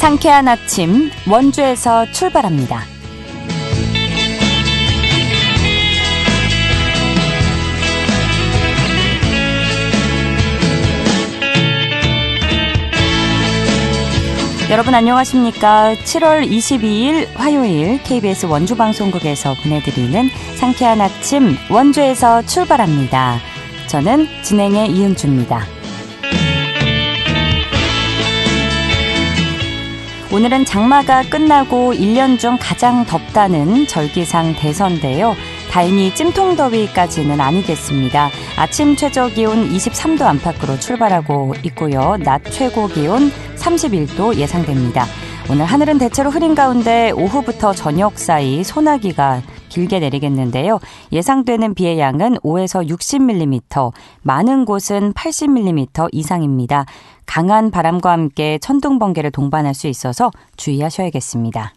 상쾌한 아침 원주에서 출발합니다. 여러분 안녕하십니까? 7월 22일 화요일 KBS 원주방송국에서 보내드리는 상쾌한 아침 원주에서 출발합니다. 저는 진행의 이은주입니다. 오늘은 장마가 끝나고 1년 중 가장 덥다는 절기상 대선인데요. 다행히 찜통더위까지는 아니겠습니다. 아침 최저기온 23도 안팎으로 출발하고 있고요. 낮 최고기온 31도 예상됩니다. 오늘 하늘은 대체로 흐린 가운데 오후부터 저녁 사이 소나기가 길게 내리겠는데요. 예상되는 비의 양은 5에서 60mm, 많은 곳은 80mm 이상입니다. 강한 바람과 함께 천둥, 번개를 동반할 수 있어서 주의하셔야겠습니다.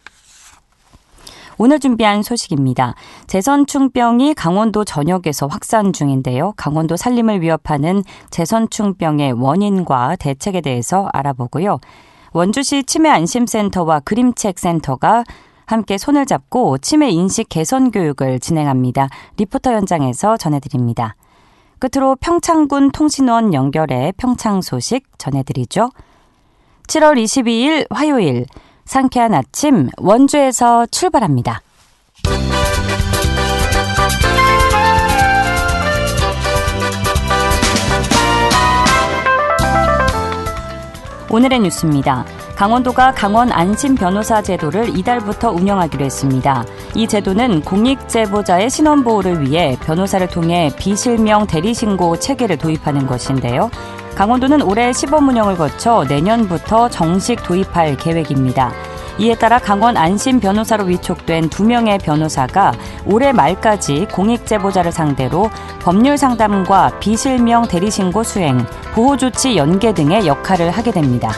오늘 준비한 소식입니다. 제선충병이 강원도 전역에서 확산 중인데요. 강원도 산림을 위협하는 제선충병의 원인과 대책에 대해서 알아보고요. 원주시 치매안심센터와 그림책센터가 함께 손을 잡고 치매 인식 개선 교육을 진행합니다. 리포터 현장에서 전해드립니다. 끝으로 평창군 통신원 연결해 평창 소식 전해드리죠. 7월 22일 화요일 상쾌한 아침 원주에서 출발합니다. 오늘의 뉴스입니다. 강원도가 강원 안심 변호사 제도를 이달부터 운영하기로 했습니다. 이 제도는 공익제보자의 신원보호를 위해 변호사를 통해 비실명 대리신고 체계를 도입하는 것인데요. 강원도는 올해 시범 운영을 거쳐 내년부터 정식 도입할 계획입니다. 이에 따라 강원 안심 변호사로 위촉된 2명의 변호사가 올해 말까지 공익제보자를 상대로 법률 상담과 비실명 대리신고 수행, 보호조치 연계 등의 역할을 하게 됩니다.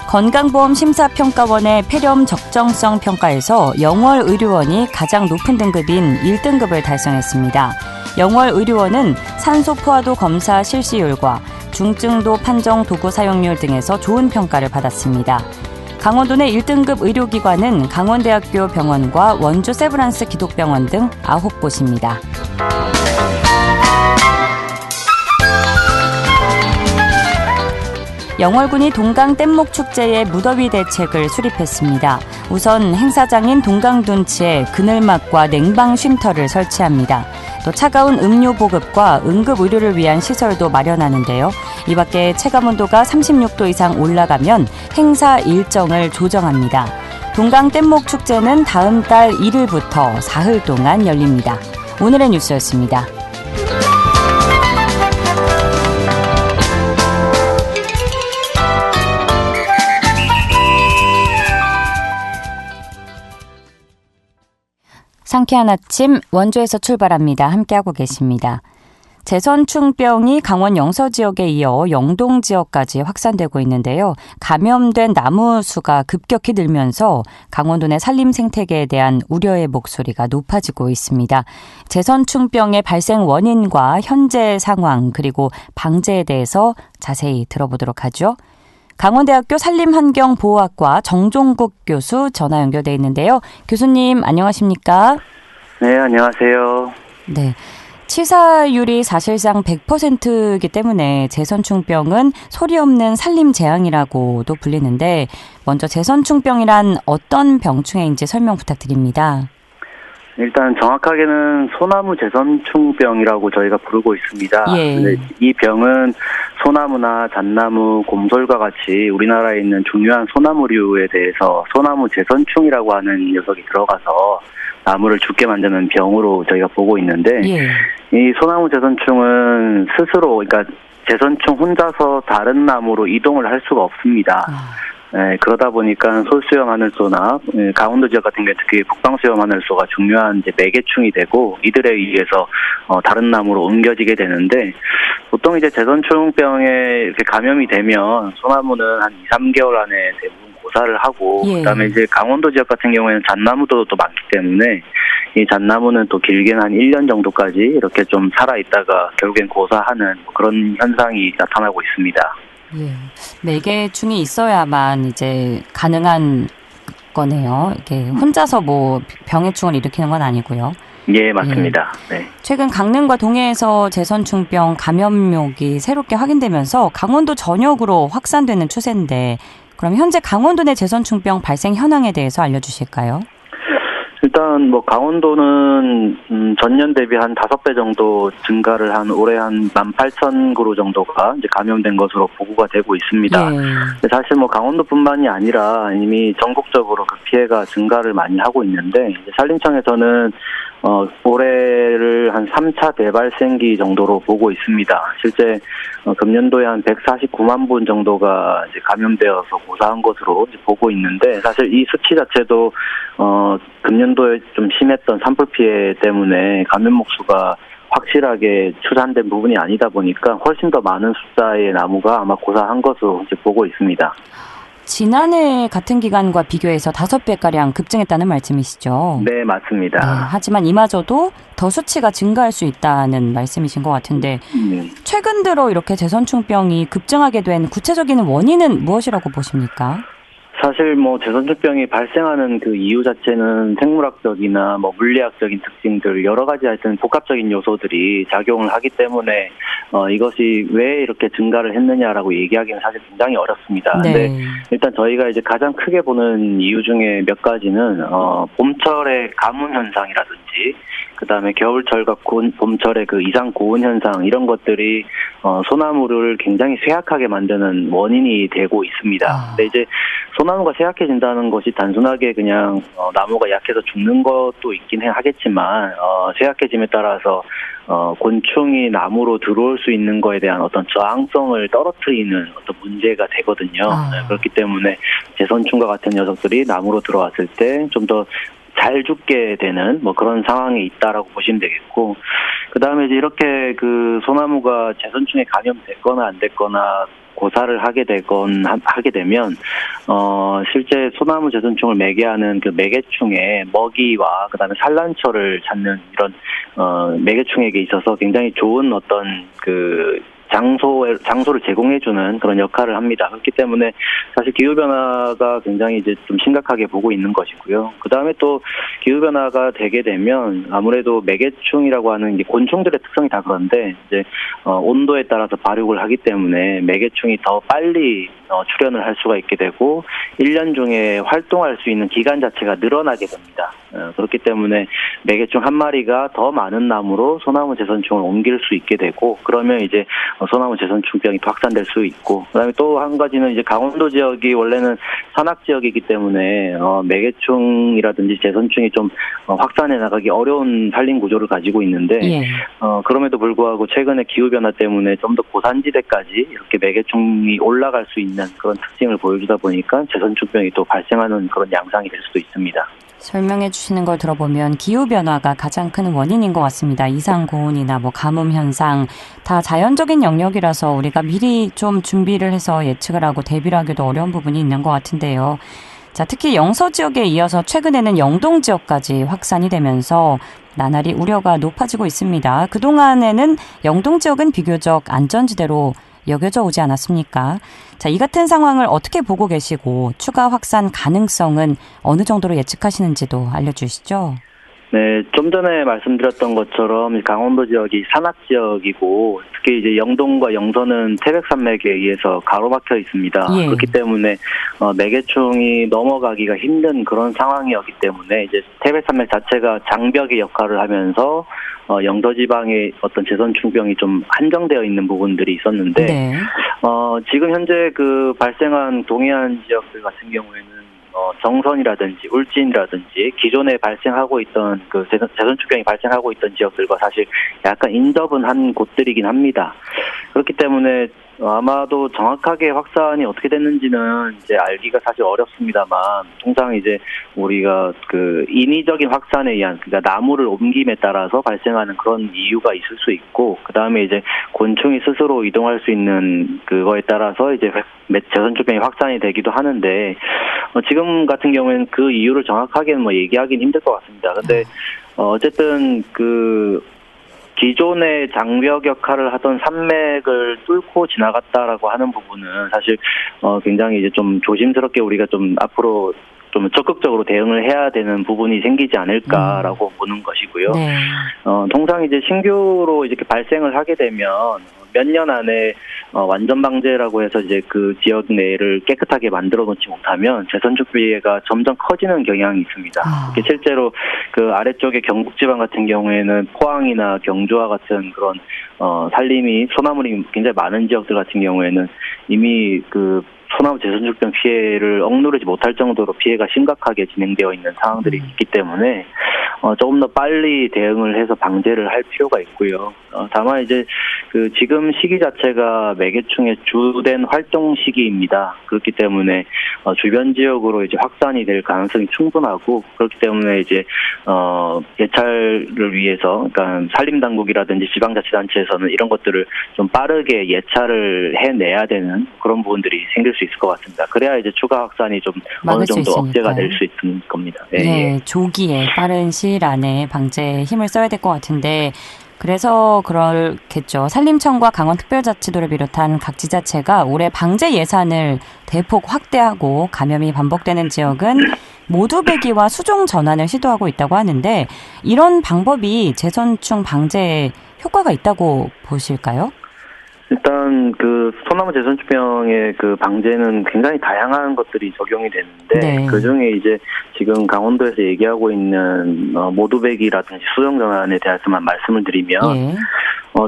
건강보험심사평가원의 폐렴 적정성 평가에서 영월의료원이 가장 높은 등급인 1등급을 달성했습니다. 영월의료원은 산소 포화도 검사 실시율과 중증도 판정 도구 사용률 등에서 좋은 평가를 받았습니다. 강원도 내 1등급 의료기관은 강원대학교 병원과 원주 세브란스 기독병원 등 9곳입니다. 영월군이 동강 뗏목 축제의 무더위 대책을 수립했습니다. 우선 행사장인 동강둔치에 그늘막과 냉방 쉼터를 설치합니다. 또 차가운 음료 보급과 응급 의료를 위한 시설도 마련하는데요. 이 밖에 체감온도가 36도 이상 올라가면 행사 일정을 조정합니다. 동강 뗏목 축제는 다음 달 1일부터 사흘 동안 열립니다. 오늘의 뉴스였습니다. 상쾌한 아침 원주에서 출발합니다. 함께하고 계십니다. 제선충병이 강원 영서 지역에 이어 영동 지역까지 확산되고 있는데요. 감염된 나무 수가 급격히 늘면서 강원도 내 산림 생태계에 대한 우려의 목소리가 높아지고 있습니다. 제선충병의 발생 원인과 현재 상황 그리고 방제에 대해서 자세히 들어보도록 하죠. 강원대학교 산림환경보호학과 정종국 교수 전화 연결돼 있는데요. 교수님 안녕하십니까? 네, 안녕하세요. 네, 치사율이 사실상 100%이기 때문에 제선충병은 소리 없는 산림 재앙이라고도 불리는데 먼저 제선충병이란 어떤 병충해인지 설명 부탁드립니다. 일단 정확하게는 소나무 제선충병이라고 저희가 부르고 있습니다. 예. 이 병은 소나무나 잣나무, 곰솔과 같이 우리나라에 있는 중요한 소나무류에 대해서 소나무 제선충이라고 하는 녀석이 들어가서 나무를 죽게 만드는 병으로 저희가 보고 있는데 예. 이 소나무 제선충은 스스로 그러니까 제선충 혼자서 다른 나무로 이동을 할 수가 없습니다. 네, 그러다 보니까 솔수염 하늘소나 강원도 지역 같은 경우 특히 북방수염 하늘소가 중요한 이제 매개충이 되고 이들에 의해서 다른 나무로 옮겨지게 되는데 보통 이제 제선충병에 이렇게 감염이 되면 소나무는 한 2, 3개월 안에 대부분 고사를 하고 그다음에 이제 강원도 지역 같은 경우에는 잣나무도 또 많기 때문에 이 잣나무는 또 길게는 한 1년 정도까지 이렇게 좀 살아있다가 결국엔 고사하는 그런 현상이 나타나고 있습니다. 예. 매개충이 있어야만 이제 가능한 거네요. 이게 혼자서 뭐 병해충을 일으키는 건 아니고요. 예, 맞습니다. 예. 네. 최근 강릉과 동해에서 제선충병 감염록이 새롭게 확인되면서 강원도 전역으로 확산되는 추세인데 그럼 현재 강원도 내 제선충병 발생 현황에 대해서 알려주실까요? 일단 뭐 강원도는 전년 대비 한 5배 정도 증가를 한 올해 한 18,000그루 정도가 이제 감염된 것으로 보고가 되고 있습니다. 네. 근데 사실 뭐 강원도뿐만이 아니라 이미 전국적으로 그 피해가 증가를 많이 하고 있는데 이제 산림청에서는 올해를 한 3차 대발생기 정도로 보고 있습니다. 실제 금년도에 한 149만 분 정도가 이제 감염되어서 고사한 것으로 이제 보고 있는데 사실 이 수치 자체도 금년도에 좀 심했던 산불 피해 때문에 감염목 수가 확실하게 추산된 부분이 아니다 보니까 훨씬 더 많은 숫자의 나무가 아마 고사한 것으로 이제 보고 있습니다. 지난해 같은 기간과 비교해서 5배가량 급증했다는 말씀이시죠? 네, 맞습니다. 네, 하지만 이마저도 더 수치가 증가할 수 있다는 말씀이신 것 같은데 최근 들어 이렇게 제선충병이 급증하게 된 구체적인 원인은 무엇이라고 보십니까? 사실 뭐 제선충병이 발생하는 그 이유 자체는 생물학적이나 뭐 물리학적인 특징들 여러 가지 하여튼 복합적인 요소들이 작용을 하기 때문에 이것이 왜 이렇게 증가를 했느냐라고 얘기하기는 사실 굉장히 어렵습니다. 네. 근데 일단 저희가 이제 가장 크게 보는 이유 중에 몇 가지는 봄철의 가뭄 현상이라든지 그다음에 겨울철과 봄철의 그 이상 고온 현상 이런 것들이 소나무를 굉장히 쇠약하게 만드는 원인이 되고 있습니다. 근데 이제 소나무가 쇠약해진다는 것이 단순하게 그냥 나무가 약해서 죽는 것도 있긴 하겠지만 쇠약해짐에 따라서 곤충이 나무로 들어올 수 있는 거에 대한 어떤 저항성을 떨어뜨리는 어떤 문제가 되거든요. 그렇기 때문에 제선충과 같은 녀석들이 나무로 들어왔을 때 좀 더 잘 죽게 되는 뭐 그런 상황에 있다라고 보시면 되겠고, 그 다음에 이제 이렇게 그 소나무가 제선충에 감염됐거나 안 됐거나 고사를 하게 되면 실제 소나무 제선충을 매개하는 그 매개충의 먹이와 그다음에 산란처를 찾는 이런 매개충에게 있어서 굉장히 좋은 어떤 그 장소를 제공해주는 그런 역할을 합니다. 그렇기 때문에 사실 기후변화가 굉장히 이제 좀 심각하게 보고 있는 것이고요. 그 다음에 또 기후변화가 되게 되면 아무래도 매개충이라고 하는 게 곤충들의 특성이 다 그런데 이제 온도에 따라서 발육을 하기 때문에 매개충이 더 빨리 출현을 할 수가 있게 되고 1년 중에 활동할 수 있는 기간 자체가 늘어나게 됩니다. 그렇기 때문에 매개충 한 마리가 더 많은 나무로 소나무 제선충을 옮길 수 있게 되고 그러면 이제 소나무 제선충병이 확산될 수 있고 그다음에 또 한 가지는 이제 강원도 지역이 원래는 산악 지역이기 때문에 매개충이라든지 제선충이 좀 확산해 나가기 어려운 산림 구조를 가지고 있는데 그럼에도 불구하고 최근에 기후 변화 때문에 좀 더 고산지대까지 이렇게 매개충이 올라갈 수 있는 그런 특징을 보여주다 보니까 제선충병이 또 발생하는 그런 양상이 될 수도 있습니다. 설명해 주시는 걸 들어보면 기후변화가 가장 큰 원인인 것 같습니다. 이상고온이나 뭐 가뭄 현상 다 자연적인 영역이라서 우리가 미리 좀 준비를 해서 예측을 하고 대비를 하기도 어려운 부분이 있는 것 같은데요. 자, 특히 영서 지역에 이어서 최근에는 영동 지역까지 확산이 되면서 나날이 우려가 높아지고 있습니다. 그동안에는 영동 지역은 비교적 안전지대로 여겨져 오지 않았습니까? 자, 이 같은 상황을 어떻게 보고 계시고 추가 확산 가능성은 어느 정도로 예측하시는지도 알려주시죠. 네, 좀 전에 말씀드렸던 것처럼 강원도 지역이 산악 지역이고 특히 이제 영동과 영서는 태백산맥에 의해서 가로막혀 있습니다. 그렇기 때문에 매개충이 넘어가기가 힘든 그런 상황이었기 때문에 이제 태백산맥 자체가 장벽의 역할을 하면서 영서 지방의 어떤 제선충병이 좀 한정되어 있는 부분들이 있었는데 지금 현재 그 발생한 동해안 지역들 같은 경우에는 정선이라든지 울진이라든지 기존에 발생하고 있던 그 제선충병이 발생하고 있던 지역들과 사실 약간 인접은 한 곳들이긴 합니다. 그렇기 때문에 아마도 정확하게 확산이 어떻게 됐는지는 이제 알기가 사실 어렵습니다만, 통상 이제 우리가 그 인위적인 확산에 의한, 그러니까 나무를 옮김에 따라서 발생하는 그런 이유가 있을 수 있고, 그 다음에 이제 곤충이 스스로 이동할 수 있는 그거에 따라서 이제 제선축병이 확산이 되기도 하는데, 지금 같은 경우에는 그 이유를 정확하게는 뭐 얘기하기는 힘들 것 같습니다. 근데 어쨌든 그 기존의 장벽 역할을 하던 산맥을 뚫고 지나갔다라고 하는 부분은 사실 굉장히 이제 좀 조심스럽게 우리가 좀 앞으로 좀 적극적으로 대응을 해야 되는 부분이 생기지 않을까라고 보는 것이고요. 네. 통상 이제 신규로 이렇게 발생을 하게 되면 몇 년 안에 완전 방제라고 해서 이제 그 지역 내를 깨끗하게 만들어 놓지 못하면 재선축 피해가 점점 커지는 경향이 있습니다. 실제로 그 아래쪽에 경북지방 같은 경우에는 포항이나 경주와 같은 그런 산림이 소나무이 굉장히 많은 지역들 같은 경우에는 이미 그 소나무 재선축병 피해를 억누르지 못할 정도로 피해가 심각하게 진행되어 있는 상황들이 있기 때문에 조금 더 빨리 대응을 해서 방제를 할 필요가 있고요. 다만 이제 그 지금 시기 자체가 매개충의 주된 활동 시기입니다. 그렇기 때문에 주변 지역으로 이제 확산이 될 가능성이 충분하고, 그렇기 때문에 이제 예찰을 위해서, 그러니까 산림당국이라든지 지방자치단체에서는 이런 것들을 좀 빠르게 예찰을 해내야 되는 그런 부분들이 생길 수 있을 것 같습니다. 그래야 이제 추가 확산이 좀 어느 정도 억제가 될 수 있을 겁니다. 네, 조기에 빠른 시일 안에 방제에 힘을 써야 될 것 같은데, 그래서 그렇겠죠. 산림청과 강원특별자치도를 비롯한 각 지자체가 올해 방제 예산을 대폭 확대하고 감염이 반복되는 지역은 모두 배기와 수종 전환을 시도하고 있다고 하는데, 이런 방법이 재선충 방제에 효과가 있다고 보실까요? 일단 그 소나무 재선축병의 그 방제는 굉장히 다양한 것들이 적용이 되는데, 네. 그 중에 이제 지금 강원도에서 얘기하고 있는 모두배기라든지 수정 전환에 대해서만 말씀을 드리면,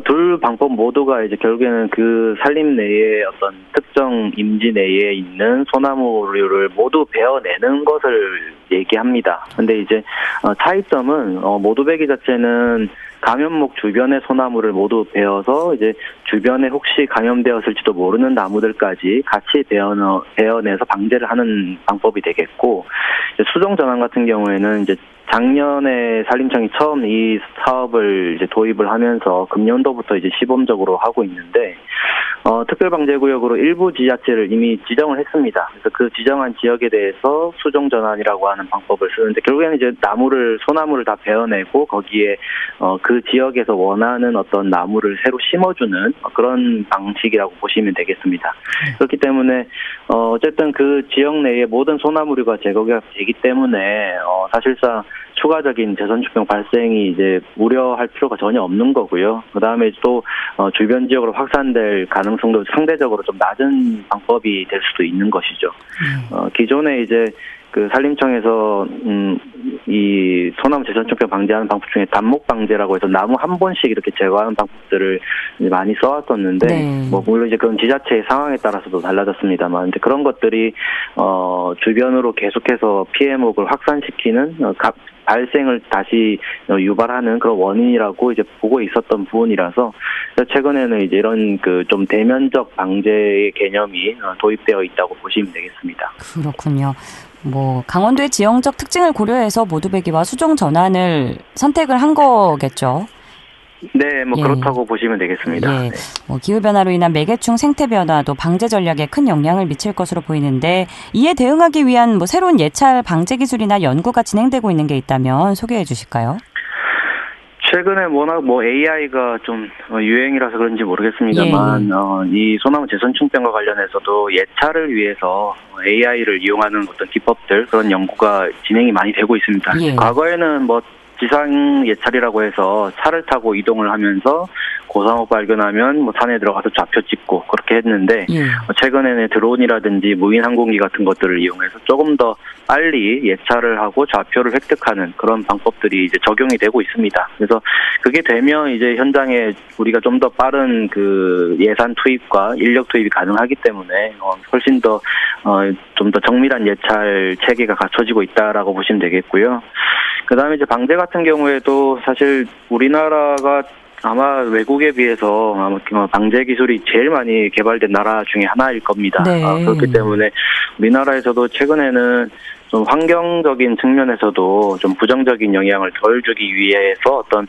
둘 방법 모두가 이제 결국에는 그 산림 내에 어떤 특정 임지 내에 있는 소나무류를 모두 베어내는 것을 얘기합니다. 근데 이제 차이점은 모두배기 자체는 감염목 주변의 소나무를 모두 베어서 이제 주변에 혹시 감염되었을지도 모르는 나무들까지 같이 베어내서 방제를 하는 방법이 되겠고, 수종 전환 같은 경우에는 이제 작년에 산림청이 처음 이 사업을 이제 도입을 하면서 금년도부터 이제 시범적으로 하고 있는데, 특별방제구역으로 일부 지자체를 이미 지정을 했습니다. 그래서 그 지정한 지역에 대해서 수종 전환이라고 하는 방법을 쓰는데, 결국에는 이제 소나무를 다 베어내고 거기에 그 지역에서 원하는 어떤 나무를 새로 심어주는 그런 방식이라고 보시면 되겠습니다. 그렇기 때문에 어쨌든 그 지역 내의 모든 소나무류가 제거가 되기 때문에 사실상 추가적인 재선축병 발생이 이제 우려할 필요가 전혀 없는 거고요. 그 다음에 또 주변 지역으로 확산될 가능성도 상대적으로 좀 낮은 방법이 될 수도 있는 것이죠. 기존에 이제 그 산림청에서 이 소나무 재선축병 방제하는 방법 중에 단목 방제라고 해서 나무 한 번씩 이렇게 제거하는 방법들을 많이 써왔었는데, 네. 뭐 물론 이제 그런 지자체의 상황에 따라서도 달라졌습니다만, 근데 그런 것들이 주변으로 계속해서 피해목을 확산시키는 발생을 다시 유발하는 그런 원인이라고 이제 보고 있었던 부분이라서, 최근에는 이제 이런 그 좀 대면적 방제의 개념이 도입되어 있다고 보시면 되겠습니다. 그렇군요. 뭐 강원도의 지형적 특징을 고려해서 모두배기와 수종 전환을 선택을 한 거겠죠. 네, 뭐 그렇다고 보시면 되겠습니다. 네. 뭐 기후 변화로 인한 매개충 생태 변화도 방제 전략에 큰 영향을 미칠 것으로 보이는데, 이에 대응하기 위한 뭐 새로운 예찰 방제 기술이나 연구가 진행되고 있는 게 있다면 소개해 주실까요? 최근에 워낙 뭐 AI가 좀 유행이라서 그런지 모르겠습니다만, 이 소나무 재선충병과 관련해서도 예찰을 위해서 AI를 이용하는 어떤 기법들, 그런 연구가 진행이 많이 되고 있습니다. 과거에는 뭐 지상 예찰이라고 해서 차를 타고 이동을 하면서 고상호 발견하면 뭐 산에 들어가서 좌표 찍고 그렇게 했는데, 최근에는 드론이라든지 무인 항공기 같은 것들을 이용해서 조금 더 빨리 예찰을 하고 좌표를 획득하는 그런 방법들이 이제 적용이 되고 있습니다. 그래서 그게 되면 이제 현장에 우리가 좀 더 빠른 그 예산 투입과 인력 투입이 가능하기 때문에 훨씬 더 좀 더 정밀한 예찰 체계가 갖춰지고 있다라고 보시면 되겠고요. 그다음에 이제 방제 같은 경우에도 사실 우리나라가 아마 외국에 비해서 아마 방제 기술이 제일 많이 개발된 나라 중에 하나일 겁니다. 네. 그렇기 때문에 우리나라에서도 최근에는 좀 환경적인 측면에서도 좀 부정적인 영향을 덜 주기 위해서 어떤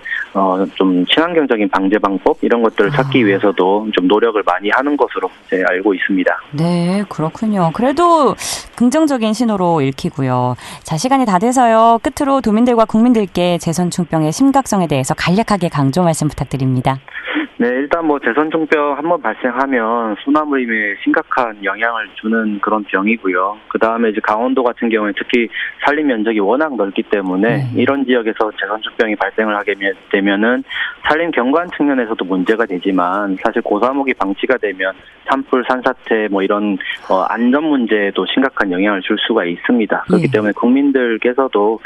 좀 친환경적인 방제 방법 이런 것들을 찾기 위해서도 좀 노력을 많이 하는 것으로 이제 알고 있습니다. 네, 그렇군요. 그래도 긍정적인 신호로 읽히고요. 자, 시간이 다 돼서요. 끝으로 도민들과 국민들께 재선충병의 심각성에 대해서 간략하게 강조 말씀 부탁드립니다. 네, 일단 재선충병 한번 발생하면 소나무림에 심각한 영향을 주는 그런 병이고요. 그 다음에 이제 강원도 같은 경우에 특히 산림 면적이 워낙 넓기 때문에 이런 지역에서 재선충병이 발생을 하게 되면은 산림 경관 측면에서도 문제가 되지만 사실 고사목이 방치가 되면 산불, 산사태 이런 안전 문제에도 심각한 영향을 줄 수가 있습니다. 그렇기 때문에 국민들께서도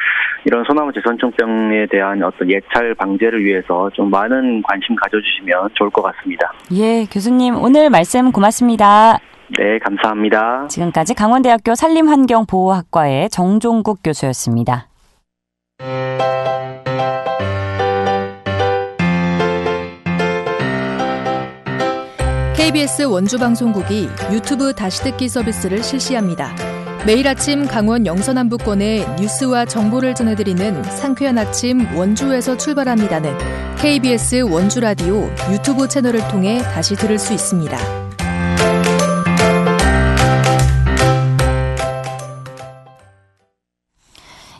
이런 소나무 재선충병에 대한 어떤 예찰 방제를 위해서 좀 많은 관심 가져주시면 좋을 것 같습니다. 예, 교수님 오늘 말씀 고맙습니다. 네, 감사합니다. 지금까지 강원대학교 산림환경보호학과의 정종국 교수였습니다. KBS 원주방송국이 유튜브 다시 듣기 서비스를 실시합니다. 매일 아침 강원 영서남부권의 뉴스와 정보를 전해드리는 상쾌한 아침 원주에서 출발합니다는 KBS 원주라디오 유튜브 채널을 통해 다시 들을 수 있습니다.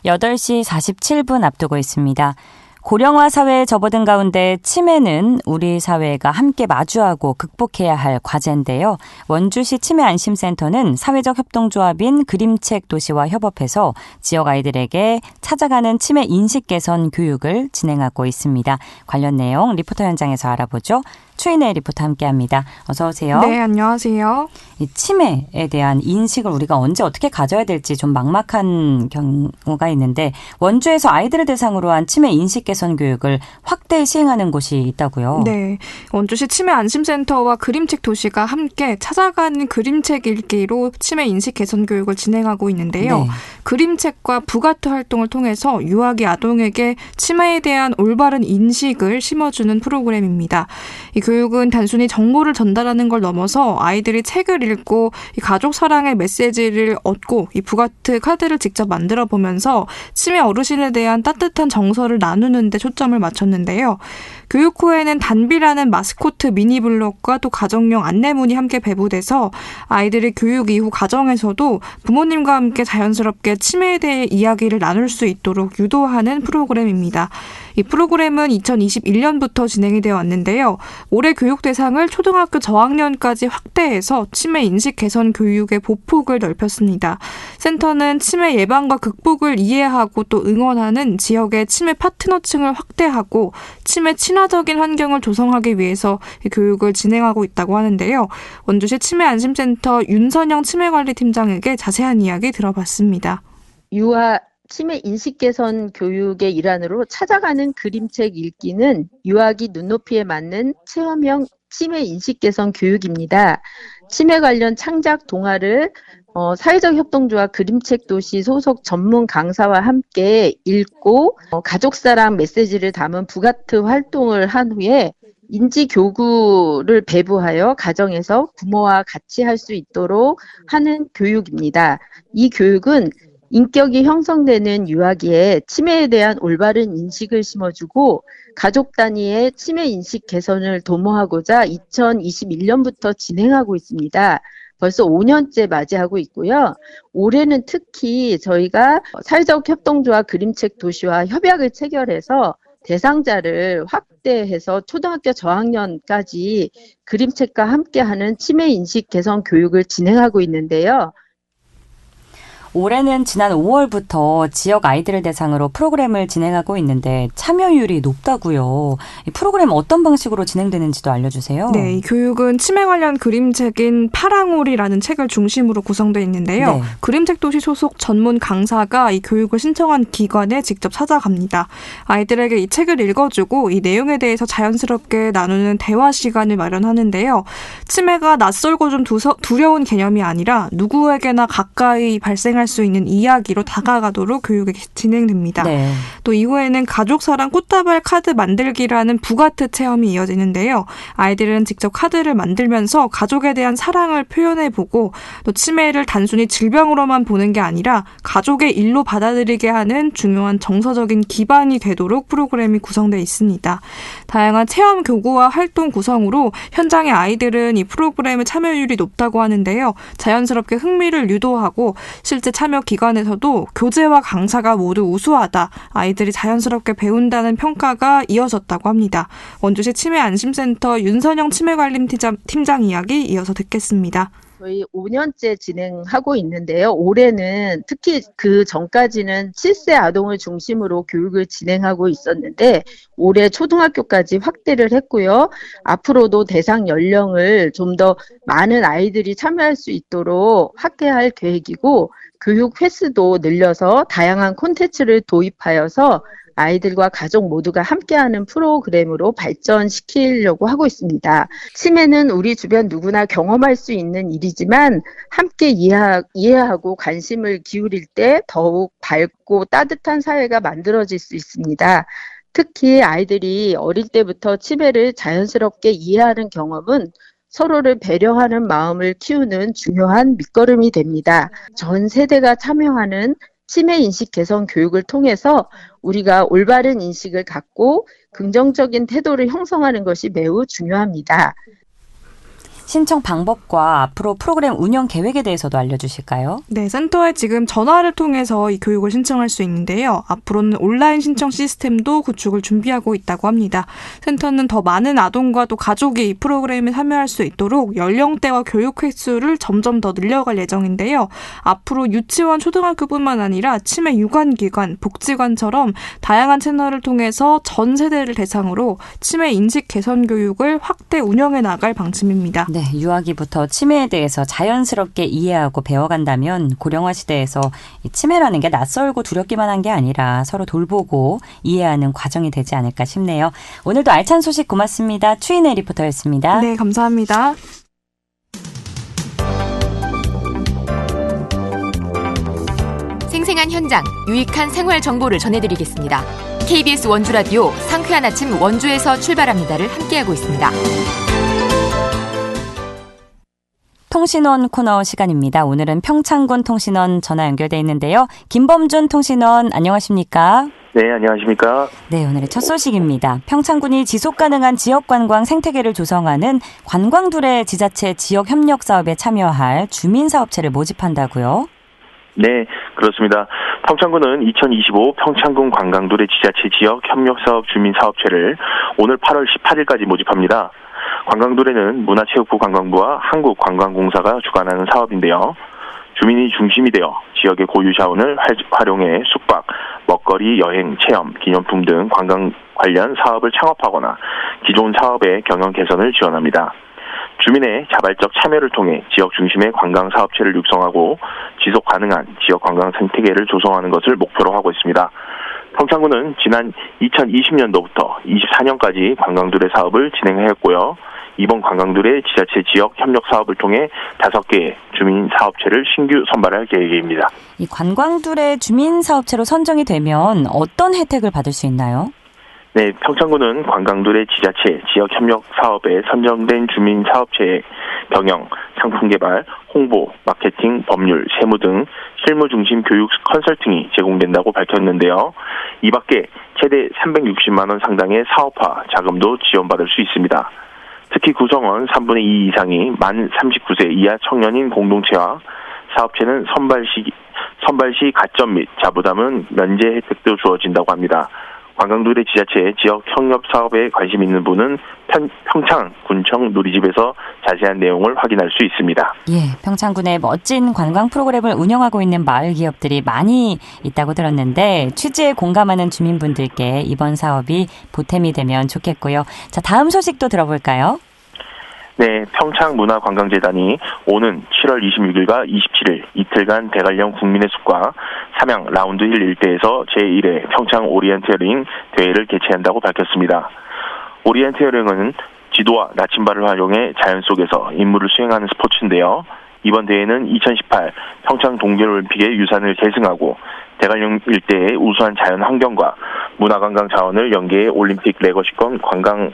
(8시 47분) 앞두고 있습니다. 고령화 사회에 접어든 가운데 치매는 우리 사회가 함께 마주하고 극복해야 할 과제인데요. 원주시 치매안심센터는 사회적 협동조합인 그림책 도시와 협업해서 지역 아이들에게 찾아가는 치매 인식 개선 교육을 진행하고 있습니다. 관련 내용 리포터 현장에서 알아보죠. 추인혜 리포터 함께합니다. 어서 오세요. 네, 안녕하세요. 이 치매에 대한 인식을 우리가 언제 어떻게 가져야 될지 좀 막막한 경우가 있는데 원주에서 아이들을 대상으로 한 치매 인식 개선 교육을 확대 시행하는 곳이 있다고요? 네, 원주시 치매 안심센터와 그림책 도시가 함께 찾아가는 그림책 읽기로 치매 인식 개선 교육을 진행하고 있는데요. 네. 그림책과 부가트 활동을 통해서 유아기 아동에게 치매에 대한 올바른 인식을 심어주는 프로그램입니다. 이 교육은 단순히 정보를 전달하는 걸 넘어서 아이들이 책을 읽고 이 가족 사랑의 메시지를 얻고 이 부가트 카드를 직접 만들어 보면서 치매 어르신에 대한 따뜻한 정서를 나누는 데 초점을 맞췄는데요. 교육 후에는 단비라는 마스코트 미니블록과 또 가정용 안내문이 함께 배부돼서 아이들이 교육 이후 가정에서도 부모님과 함께 자연스럽게 치매에 대해 이야기를 나눌 수 있도록 유도하는 프로그램입니다. 이 프로그램은 2021년부터 진행이 되어 왔는데요. 올해 교육 대상을 초등학교 저학년까지 확대해서 치매 인식 개선 교육의 보폭을 넓혔습니다. 센터는 치매 예방과 극복을 이해하고 또 응원하는 지역의 치매 파트너층을 확대하고 치매 친화적인 환경을 조성하기 위해서 이 교육을 진행하고 있다고 하는데요. 원주시 치매안심센터 윤선영 치매관리팀장에게 자세한 이야기 들어봤습니다. 유아 치매 인식 개선 교육의 일환으로 찾아가는 그림책 읽기는 유아기 눈높이에 맞는 체험형 치매 인식 개선 교육입니다. 치매 관련 창작 동화를 사회적 협동조합 그림책 도시 소속 전문 강사와 함께 읽고 가족사랑 메시지를 담은 부가트 활동을 한 후에 인지 교구를 배부하여 가정에서 부모와 같이 할 수 있도록 하는 교육입니다. 이 교육은 인격이 형성되는 유아기에 치매에 대한 올바른 인식을 심어주고 가족 단위의 치매 인식 개선을 도모하고자 2021년부터 진행하고 있습니다. 벌써 5년째 맞이하고 있고요. 올해는 특히 저희가 사회적 협동조합 그림책 도시와 협약을 체결해서 대상자를 확대해서 초등학교 저학년까지 그림책과 함께하는 치매 인식 개선 교육을 진행하고 있는데요. 올해는 지난 5월부터 지역 아이들을 대상으로 프로그램을 진행하고 있는데 참여율이 높다고요. 이 프로그램 어떤 방식으로 진행되는지도 알려주세요. 네, 이 교육은 치매 관련 그림책인 파랑오리라는 책을 중심으로 구성되어 있는데요. 네. 그림책 도시 소속 전문 강사가 이 교육을 신청한 기관에 직접 찾아갑니다. 아이들에게 이 책을 읽어주고 이 내용에 대해서 자연스럽게 나누는 대화 시간을 마련하는데요. 치매가 낯설고 좀 두려운 개념이 아니라 누구에게나 가까이 발생할 실행할 수 있는 이야기로 다가가도록 교육이 진행됩니다. 네. 또 이후에는 가족사랑 꽃다발 카드 만들기라는 부가트 체험이 이어지는데요. 아이들은 직접 카드를 만들면서 가족에 대한 사랑을 표현해보고 또 치매를 단순히 질병으로만 보는 게 아니라 가족의 일로 받아들이게 하는 중요한 정서적인 기반이 되도록 프로그램이 구성되어 있습니다. 다양한 체험 교구와 활동 구성으로 현장의 아이들은 이 프로그램의 참여율이 높다고 하는데요. 자연스럽게 흥미를 유도하고 실제 참여 기관에서도 교재와 강사가 모두 우수하다, 아이들이 자연스럽게 배운다는 평가가 이어졌다고 합니다. 원주시 치매안심센터 윤선영 치매관리팀장 이야기 이어서 듣겠습니다. 저희 5년째 진행하고 있는데요. 올해는 특히 그 전까지는 7세 아동을 중심으로 교육을 진행하고 있었는데 올해 초등학교까지 확대를 했고요. 앞으로도 대상 연령을 좀 더 많은 아이들이 참여할 수 있도록 확대할 계획이고 교육 횟수도 늘려서 다양한 콘텐츠를 도입하여서 아이들과 가족 모두가 함께하는 프로그램으로 발전시키려고 하고 있습니다. 치매는 우리 주변 누구나 경험할 수 있는 일이지만 함께 이해하고 관심을 기울일 때 더욱 밝고 따뜻한 사회가 만들어질 수 있습니다. 특히 아이들이 어릴 때부터 치매를 자연스럽게 이해하는 경험은 서로를 배려하는 마음을 키우는 중요한 밑거름이 됩니다. 전 세대가 참여하는 치매 인식 개선 교육을 통해서 우리가 올바른 인식을 갖고 긍정적인 태도를 형성하는 것이 매우 중요합니다. 신청 방법과 앞으로 프로그램 운영 계획에 대해서도 알려주실까요? 네, 센터에 지금 전화를 통해서 이 교육을 신청할 수 있는데요. 앞으로는 온라인 신청 시스템도 구축을 준비하고 있다고 합니다. 센터는 더 많은 아동과 또 가족이 이 프로그램에 참여할 수 있도록 연령대와 교육 횟수를 점점 더 늘려갈 예정인데요. 앞으로 유치원, 초등학교뿐만 아니라 치매 유관기관, 복지관처럼 다양한 채널을 통해서 전 세대를 대상으로 치매 인식 개선 교육을 확대 운영해 나갈 방침입니다. 네, 유아기부터 치매에 대해서 자연스럽게 이해하고 배워간다면 고령화 시대에서 이 치매라는 게 낯설고 두렵기만 한 게 아니라 서로 돌보고 이해하는 과정이 되지 않을까 싶네요. 오늘도 알찬 소식 고맙습니다. 추인혜 리포터였습니다. 네, 감사합니다. 생생한 현장, 유익한 생활 정보를 전해드리겠습니다. KBS 원주라디오 상쾌한 아침 원주에서 출발합니다를 함께하고 있습니다. 통신원 코너 시간입니다. 오늘은 평창군 통신원 전화 연결돼 있는데요. 김범준 통신원 안녕하십니까? 네, 안녕하십니까? 네, 오늘의 첫 소식입니다. 평창군이 지속가능한 지역관광 생태계를 조성하는 관광둘의 지자체 지역협력 사업에 참여할 주민사업체를 모집한다고요? 네, 그렇습니다. 평창군은 2025 평창군 관광둘의 지자체 지역협력사업 주민사업체를 오늘 8월 18일까지 모집합니다. 관광둘에는 문화체육부 관광부와 한국관광공사가 주관하는 사업인데요. 주민이 중심이 되어 지역의 고유 자원을 활용해 숙박, 먹거리, 여행, 체험, 기념품 등 관광 관련 사업을 창업하거나 기존 사업의 경영 개선을 지원합니다. 주민의 자발적 참여를 통해 지역 중심의 관광 사업체를 육성하고 지속 가능한 지역 관광 생태계를 조성하는 것을 목표로 하고 있습니다. 평창군은 지난 2020년도부터 24년까지 관광둘의 사업을 진행했고요. 이번 관광둘의 지자체 지역 협력 사업을 통해 5개의 주민 사업체를 신규 선발할 계획입니다. 이 관광둘의 주민 사업체로 선정이 되면 어떤 혜택을 받을 수 있나요? 네, 평창군은 관광둘의 지자체 지역 협력 사업에 선정된 주민 사업체의 경영, 상품 개발, 홍보, 마케팅, 법률, 세무 등 실무 중심 교육 컨설팅이 제공된다고 밝혔는데요. 이 밖에 최대 360만 원 상당의 사업화 자금도 지원받을 수 있습니다. 특히 구성원 3분의 2 이상이 만 39세 이하 청년인 공동체와 사업체는 선발 시 가점 및 자부담은 면제 혜택도 주어진다고 합니다. 관광둘의 지자체 지역 협력 사업에 관심 있는 분은 평창군청 누리집에서 자세한 내용을 확인할 수 있습니다. 예, 평창군에 멋진 관광 프로그램을 운영하고 있는 마을 기업들이 많이 있다고 들었는데 취지에 공감하는 주민분들께 이번 사업이 보탬이 되면 좋겠고요. 자, 다음 소식도 들어볼까요? 네, 평창문화관광재단이 오는 7월 26일과 27일 이틀간 대관령 국민의 숲과 삼양 라운드힐 일대에서 제1회 평창 오리엔테어링 대회를 개최한다고 밝혔습니다. 오리엔테어링은 지도와 나침반을 활용해 자연 속에서 임무를 수행하는 스포츠인데요. 이번 대회는 2018 평창 동계올림픽의 유산을 계승하고 대관령 일대의 우수한 자연 환경과 문화관광 자원을 연계해 올림픽 레거시권 관광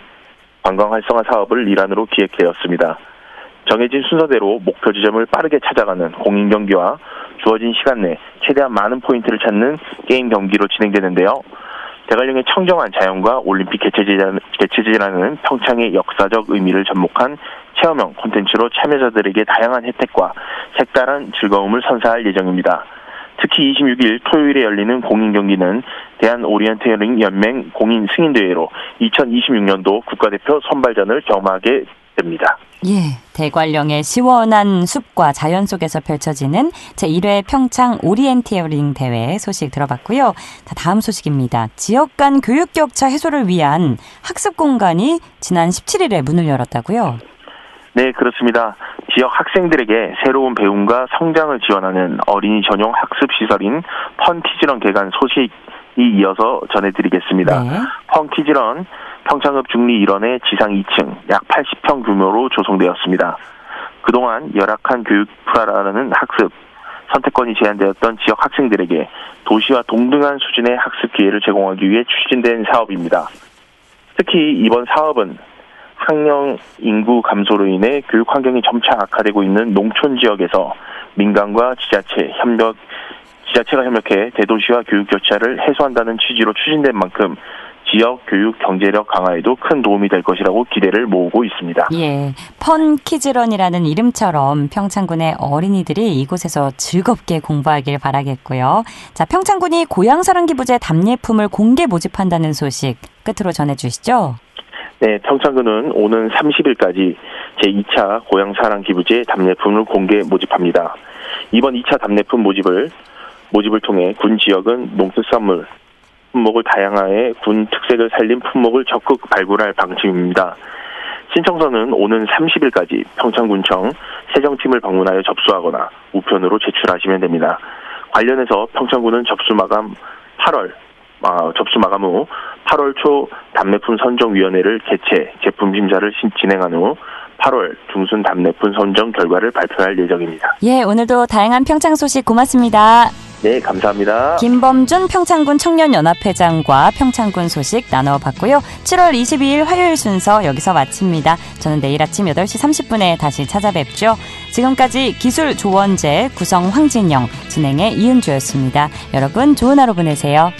활성화 사업을 일환으로 기획되었습니다. 정해진 순서대로 목표 지점을 빠르게 찾아가는 공인 경기와 주어진 시간 내 최대한 많은 포인트를 찾는 게임 경기로 진행되는데요. 대관령의 청정한 자연과 올림픽 개최지라는 평창의 역사적 의미를 접목한 체험형 콘텐츠로 참여자들에게 다양한 혜택과 색다른 즐거움을 선사할 예정입니다. 특히 26일 토요일에 열리는 공인 경기는 대한오리엔테어링 연맹 공인 승인대회로 2026년도 국가대표 선발전을 겸하게 됩니다. 예, 대관령의 시원한 숲과 자연 속에서 펼쳐지는 제1회 평창 오리엔티어링 대회 소식 들어봤고요. 다음 소식입니다. 지역 간 교육 격차 해소를 위한 학습 공간이 지난 17일에 문을 열었다고요? 네, 그렇습니다. 지역 학생들에게 새로운 배움과 성장을 지원하는 어린이 전용 학습시설인 펀키즈런 개관 소식이 이어서 전해드리겠습니다. 네. 펀키즈런 평창읍 중리 1원의 지상 2층 약 80평 규모로 조성되었습니다. 그동안 열악한 교육 프라라는 학습 선택권이 제한되었던 지역 학생들에게 도시와 동등한 수준의 학습 기회를 제공하기 위해 추진된 사업입니다. 특히 이번 사업은 학령 인구 감소로 인해 교육 환경이 점차 악화되고 있는 농촌 지역에서 민간과 지자체가 협력해 대도시와 교육 격차를 해소한다는 취지로 추진된 만큼 지역 교육 경제력 강화에도 큰 도움이 될 것이라고 기대를 모으고 있습니다. 예, 펀키즈런이라는 이름처럼 평창군의 어린이들이 이곳에서 즐겁게 공부하길 바라겠고요. 자, 평창군이 고향사랑기부제 답례품을 공개 모집한다는 소식 끝으로 전해주시죠. 네, 평창군은 오는 30일까지 제2차 고향사랑기부제 답례품을 공개 모집합니다. 이번 2차 답례품 모집을 통해 군 지역은 농특산물 품목을 다양화해 군 특색을 살린 품목을 적극 발굴할 방침입니다. 신청서는 오는 30일까지 평창군청 세정팀을 방문하여 접수하거나 우편으로 제출하시면 됩니다. 관련해서 평창군은 접수 마감 후 8월 초 답례품 선정위원회를 개최 제품 심사를 진행한 후 8월 중순 답례품 선정 결과를 발표할 예정입니다. 예, 오늘도 다양한 평창 소식 고맙습니다. 네, 감사합니다. 김범준 평창군 청년연합회장과 평창군 소식 나눠봤고요. 7월 22일 화요일 순서 여기서 마칩니다. 저는 내일 아침 8시 30분에 다시 찾아뵙죠. 지금까지 기술 조원재, 구성 황진영, 진행의 이은주였습니다. 여러분 좋은 하루 보내세요.